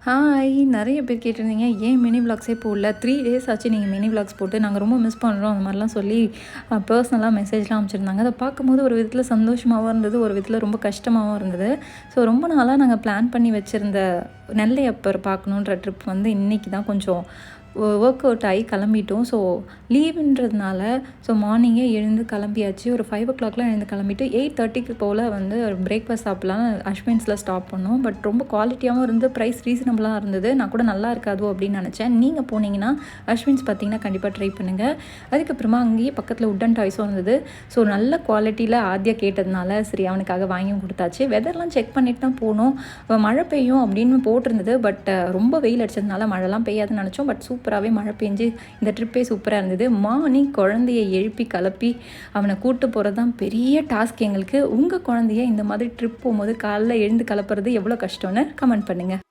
Hi! நெறைய பேர் கேட்டிருந்தீங்க, "ஏன் மினி விளாக்ஸே போடல? 3 டேஸ் ஆச்சு நீங்க மினி விளாக்ஸ் போட்டு. நாங்க ரொம்ப மிஸ் பண்றோம்." அந்த மாரிலாம் சொல்லி பர்சனலா மெசேஜ்லாம் அனுப்பிச்சிருந்தாங்க. அத பார்க்கும்போது ஒரு விதத்தில சந்தோஷமாவும் இருந்தது, ஒரு விதத்தில ரொம்ப கஷ்டமாவும் இருந்தது. ஸோ ரொம்ப நாளா நாங்க பிளான் பண்ணி வச்சிருந்த நெல்லையப்பர் பார்க்கணுன்ற ட்ரிப் வந்து இன்னைக்கு தான் கொஞ்சம் ஒர்க் அவுட் ஆகி கிளம்பிட்டோம். ஸோ லீவுன்றதுனால மார்னிங்கே எழுந்து கிளம்பியாச்சு. ஒரு 5:00லாம் எழுந்து கிளம்பிட்டு 8:30க்கு போல் வந்து ஒரு பிரேக்ஃபாஸ்ட் சாப்பிட்லான்னு அஷ்வின்ஸில் ஸ்டாப் பண்ணோம். பட் ரொம்ப குவாலிட்டியாகவும் இருந்து ப்ரைஸ் ரீசனபிளாக இருந்தது. நான் கூட நல்லா இருக்காதோ அப்படின்னு நினச்சேன். நீங்கள் போனீங்கன்னா அஷ்வின்ஸ் பார்த்தீங்கன்னா கண்டிப்பாக ட்ரை பண்ணுங்கள். அதுக்கப்புறமா அங்கேயே பக்கத்தில் உட்டன் டாய்ஸும் இருந்தது. ஸோ நல்ல குவாலிட்டியில் ஆத்யா கேட்டதுனால சரி அவனுக்காக வாங்கியும் கொடுத்தாச்சு. வெதர்லாம் செக் பண்ணிட்டு தான் போனோம். மழை பெய்யும் அப்படின்னு போட்டிருந்தது. பட் ரொம்ப வெயில் அடிச்சதுனால மழைலாம் பெய்யாதுன்னு நினச்சோம். பட் சூப்பராகவே மழை பெஞ்சு இந்த ட்ரிப்பே சூப்பராக இருந்தது. மார்னிங் குழந்தைய எழுப்பி கிளப்பி அவனை கூட்டு போகிறது தான் பெரிய டாஸ்க் எங்களுக்கு. உங்கள் குழந்தைய இந்த மாதிரி ட்ரிப் போகும்போது காலைல எழுந்து கிளப்புறது எவ்வளோ கஷ்டம்னு கமெண்ட் பண்ணுங்கள்.